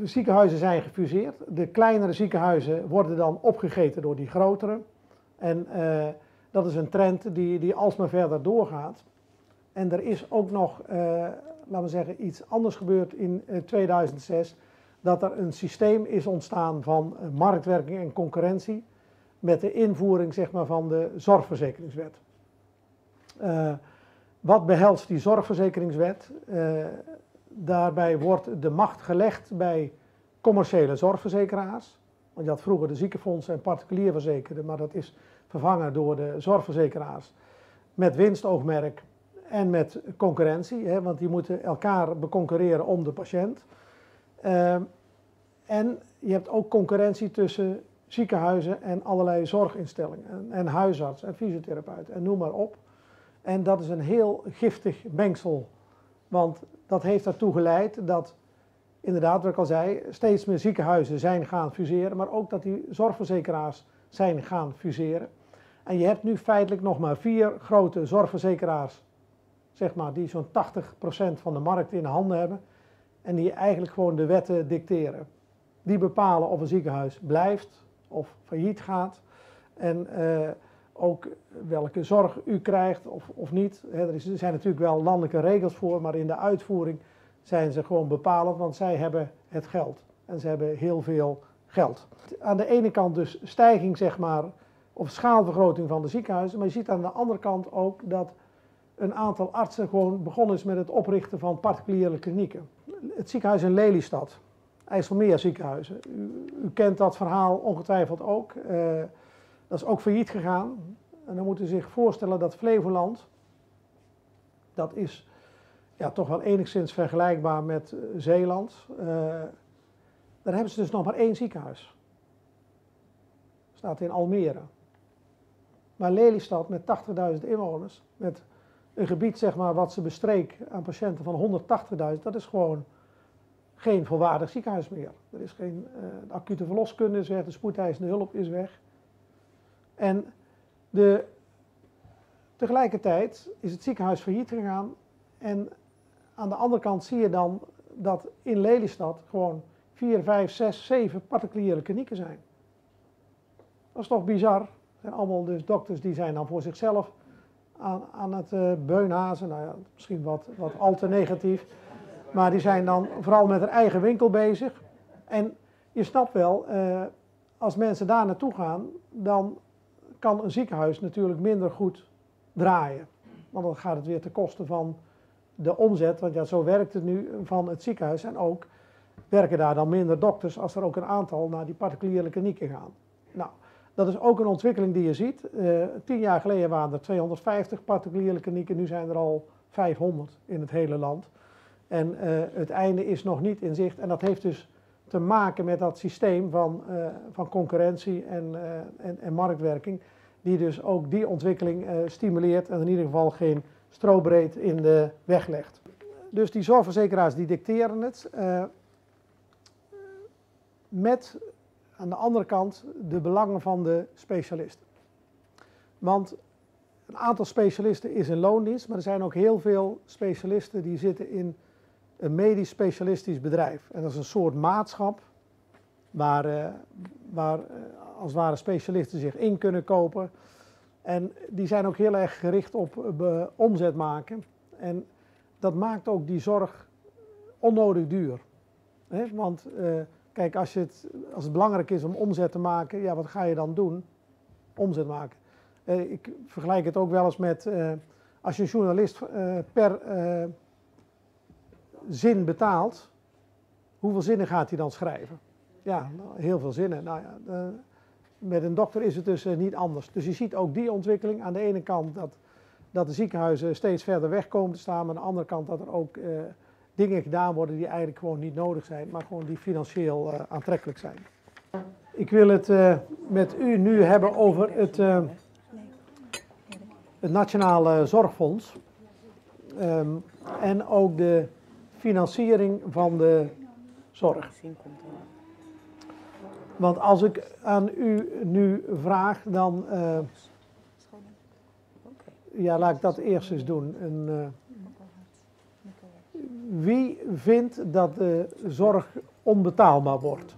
De ziekenhuizen zijn gefuseerd. De kleinere ziekenhuizen worden dan opgegeten door die grotere. En dat is een trend die alsmaar verder doorgaat. En er is ook nog, laten we zeggen, iets anders gebeurd in 2006. Dat er een systeem is ontstaan van marktwerking en concurrentie met de invoering, zeg maar, van de zorgverzekeringswet. Wat behelst die zorgverzekeringswet? Daarbij wordt de macht gelegd bij commerciële zorgverzekeraars. Want je had vroeger de ziekenfondsen en particulier verzekerden, maar dat is vervangen door de zorgverzekeraars. Met winstoogmerk en met concurrentie, hè, want die moeten elkaar beconcurreren om de patiënt. En je hebt ook concurrentie tussen ziekenhuizen en allerlei zorginstellingen. En huisarts en fysiotherapeut en noem maar op. En dat is een heel giftig mengsel. Want dat heeft ertoe geleid dat, inderdaad wat ik al zei, steeds meer ziekenhuizen zijn gaan fuseren. Maar ook dat die zorgverzekeraars zijn gaan fuseren. En je hebt nu feitelijk nog maar 4 grote zorgverzekeraars, zeg maar, die zo'n 80% van de markt in handen hebben. En die eigenlijk gewoon de wetten dicteren. Die bepalen of een ziekenhuis blijft of failliet gaat. En ook welke zorg u krijgt of niet. Er zijn natuurlijk wel landelijke regels voor, maar in de uitvoering zijn ze gewoon bepalend, want zij hebben het geld. En ze hebben heel veel geld. Aan de ene kant dus stijging, zeg maar, of schaalvergroting van de ziekenhuizen. Maar je ziet aan de andere kant ook dat een aantal artsen gewoon begonnen is met het oprichten van particuliere klinieken. Het ziekenhuis in Lelystad, IJsselmeer ziekenhuizen. U kent dat verhaal ongetwijfeld ook. Dat is ook failliet gegaan. En dan moet u zich voorstellen dat Flevoland, dat is ja, toch wel enigszins vergelijkbaar met Zeeland. Daar hebben ze dus nog maar 1 ziekenhuis. Staat in Almere. Maar Lelystad met 80.000 inwoners, met een gebied, zeg maar, wat ze bestreek aan patiënten van 180.000, dat is gewoon geen volwaardig ziekenhuis meer. Er is geen, de acute verloskunde is weg, de spoedeisende hulp is weg. En tegelijkertijd is het ziekenhuis failliet gegaan. En aan de andere kant zie je dan dat in Lelystad gewoon 4, 5, 6, 7 particuliere klinieken zijn. Dat is toch bizar. Het zijn allemaal dus dokters die zijn dan voor zichzelf aan het beunhazen. Nou ja, misschien wat al te negatief. Maar die zijn dan vooral met hun eigen winkel bezig. En je snapt wel, als mensen daar naartoe gaan, dan kan een ziekenhuis natuurlijk minder goed draaien. Want dan gaat het weer ten koste van de omzet, want ja, zo werkt het nu van het ziekenhuis. En ook werken daar dan minder dokters als er ook een aantal naar die particuliere klinieken gaan. Nou, dat is ook een ontwikkeling die je ziet. 10 jaar geleden waren er 250 particuliere klinieken, nu zijn er al 500 in het hele land. En het einde is nog niet in zicht. En dat heeft dus te maken met dat systeem van concurrentie en marktwerking, die dus ook die ontwikkeling stimuleert en in ieder geval geen strobreed in de weg legt. Dus die zorgverzekeraars die dicteren het, met aan de andere kant de belangen van de specialisten. Want een aantal specialisten is in loondienst, maar er zijn ook heel veel specialisten die zitten in een medisch specialistisch bedrijf. En dat is een soort maatschap waar als het ware specialisten zich in kunnen kopen. En die zijn ook heel erg gericht op omzet maken. En dat maakt ook die zorg onnodig duur. Want kijk, als het belangrijk is om omzet te maken, ja, wat ga je dan doen? Omzet maken. Ik vergelijk het ook wel eens met als je een journalist per zin betaalt, hoeveel zinnen gaat hij dan schrijven? Ja, heel veel zinnen. Nou ja, met een dokter is het dus niet anders. Dus je ziet ook die ontwikkeling. Aan de ene kant dat de ziekenhuizen steeds verder weg komen te staan, maar aan de andere kant dat er ook dingen gedaan worden die eigenlijk gewoon niet nodig zijn, maar gewoon die financieel aantrekkelijk zijn. Ik wil het met u nu hebben over het Nationale Zorgfonds en ook de financiering van de zorg. Want als ik aan u nu vraag, dan ja, laat ik dat eerst eens doen. Wie vindt dat de zorg onbetaalbaar wordt.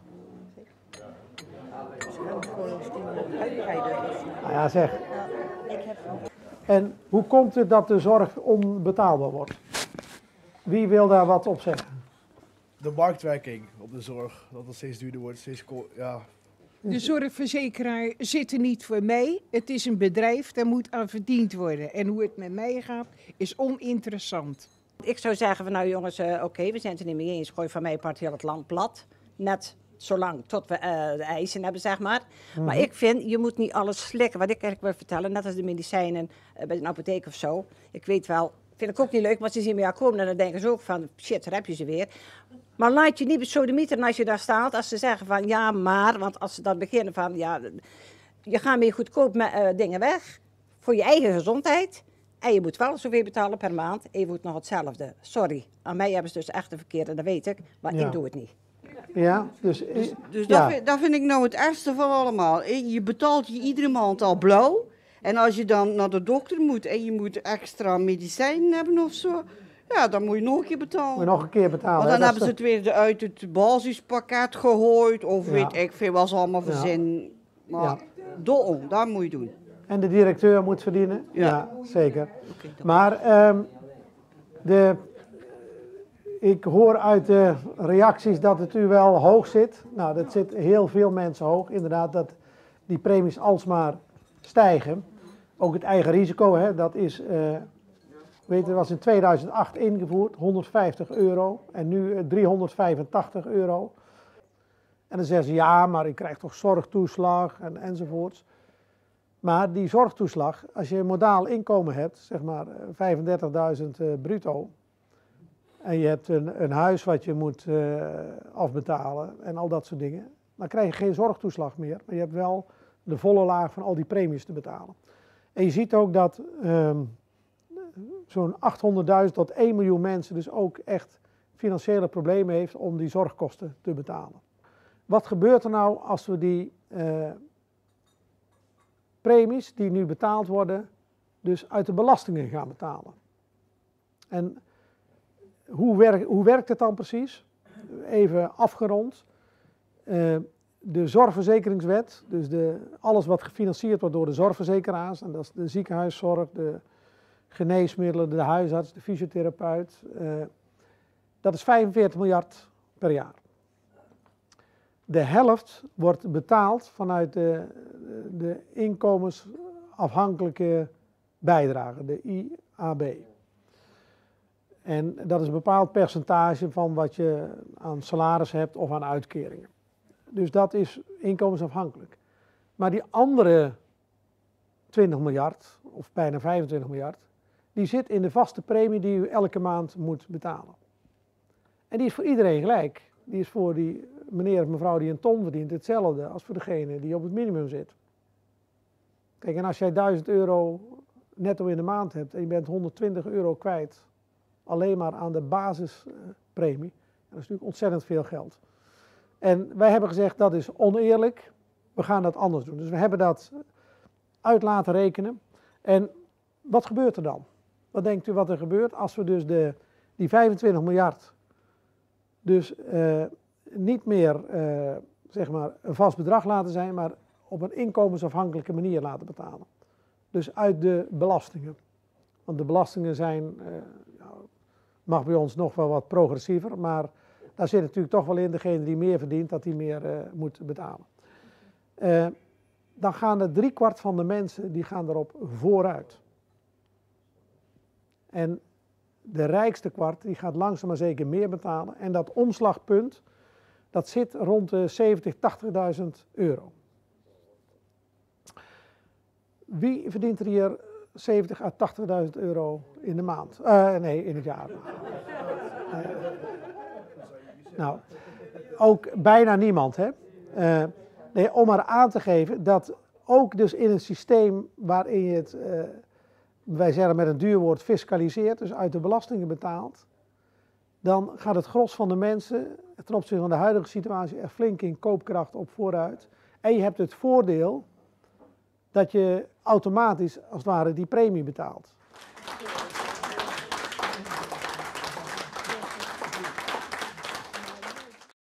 Nou ja, zeg. En hoe komt het dat de zorg onbetaalbaar wordt? Wie wil daar wat op zeggen? De marktwerking op de zorg, dat het steeds duurder wordt, ja. De zorgverzekeraar zit er niet voor mij. Het is een bedrijf, daar moet aan verdiend worden. En hoe het met mij gaat, is oninteressant. Ik zou zeggen van nou jongens, oké, we zijn het er niet mee eens. Gooi van mij part heel het land plat. Net zolang tot we de eisen hebben, zeg maar. Maar ik vind, je moet niet alles slikken. Wat ik eigenlijk wil vertellen, net als de medicijnen bij een apotheek of zo. Ik weet wel, vind ik ook niet leuk, maar ze zien me ja komen en dan denken ze ook van, shit, daar heb je ze weer. Maar laat je niet besodemieteren als je daar staat, als ze zeggen van ja, maar, want als ze dan beginnen van ja, je gaat meer goedkoop dingen weg voor je eigen gezondheid. En je moet wel zoveel betalen per maand en je moet nog hetzelfde. Sorry, aan mij hebben ze dus echt een verkeerde, dat weet ik, maar ik doe het niet. Ja, dus ja. Dat vind ik nou het ergste van allemaal. Je betaalt je iedere maand al blauw. En als je dan naar de dokter moet en je moet extra medicijnen hebben of zo, ja, dan moet je nog een keer betalen. Moet je nog een keer betalen. Want dan hebben ze het weer uit het basispakket gegooid of Ja. weet ik veel wat ze allemaal verzinnen. Maar dol, dat moet je doen. En de directeur moet verdienen? Ja. Zeker. Okay, Maar ik hoor uit de reacties dat het u wel hoog zit. Nou, dat zit heel veel mensen hoog. Inderdaad, dat die premies alsmaar stijgen. Ook het eigen risico, hè, dat is, was in 2008 ingevoerd, €150 en nu €385. En dan zeggen ze, ja, maar u krijgt toch zorgtoeslag enzovoorts. Maar die zorgtoeslag, als je een modaal inkomen hebt, zeg maar 35.000 bruto, en je hebt een huis wat je moet afbetalen en al dat soort dingen, dan krijg je geen zorgtoeslag meer. Maar je hebt wel de volle laag van al die premies te betalen. En je ziet ook dat zo'n 800.000 tot 1 miljoen mensen dus ook echt financiële problemen heeft om die zorgkosten te betalen. Wat gebeurt er nou als we die premies die nu betaald worden, dus uit de belastingen gaan betalen? En hoe werkt het dan precies? Even afgerond. De zorgverzekeringswet, dus alles wat gefinancierd wordt door de zorgverzekeraars, en dat is de ziekenhuiszorg, de geneesmiddelen, de huisarts, de fysiotherapeut, dat is 45 miljard per jaar. De helft wordt betaald vanuit de inkomensafhankelijke bijdrage, de IAB. En dat is een bepaald percentage van wat je aan salaris hebt of aan uitkeringen. Dus dat is inkomensafhankelijk. Maar die andere 20 miljard, of bijna 25 miljard, die zit in de vaste premie die u elke maand moet betalen. En die is voor iedereen gelijk. Die is voor die meneer of mevrouw die een ton verdient hetzelfde als voor degene die op het minimum zit. Kijk, en als jij €1000 netto in de maand hebt en je bent €120 kwijt, alleen maar aan de basispremie, dat is natuurlijk ontzettend veel geld. En wij hebben gezegd dat is oneerlijk, we gaan dat anders doen. Dus we hebben dat uit laten rekenen. En wat gebeurt er dan? Wat denkt u wat er gebeurt als we dus die 25 miljard dus niet meer zeg maar een vast bedrag laten zijn, maar op een inkomensafhankelijke manier laten betalen? Dus uit de belastingen. Want de belastingen zijn, mag bij ons nog wel wat progressiever, maar daar zit natuurlijk toch wel in, degene die meer verdient, dat die meer moet betalen. Dan gaan er 3/4 van de mensen, die gaan erop vooruit. En de rijkste kwart, die gaat langzaam maar zeker meer betalen. En dat omslagpunt, dat zit rond de 70.000, 80.000 euro. Wie verdient er hier 70.000 à 80.000 euro in de maand? Nee, in het jaar. Nou, ook bijna niemand, hè. Nee, om maar aan te geven dat ook dus in een systeem waarin je het, wij zeggen met een duur woord, fiscaliseert, dus uit de belastingen betaalt, dan gaat het gros van de mensen ten opzichte van de huidige situatie er flink in koopkracht op vooruit. En je hebt het voordeel dat je automatisch, als het ware, die premie betaalt.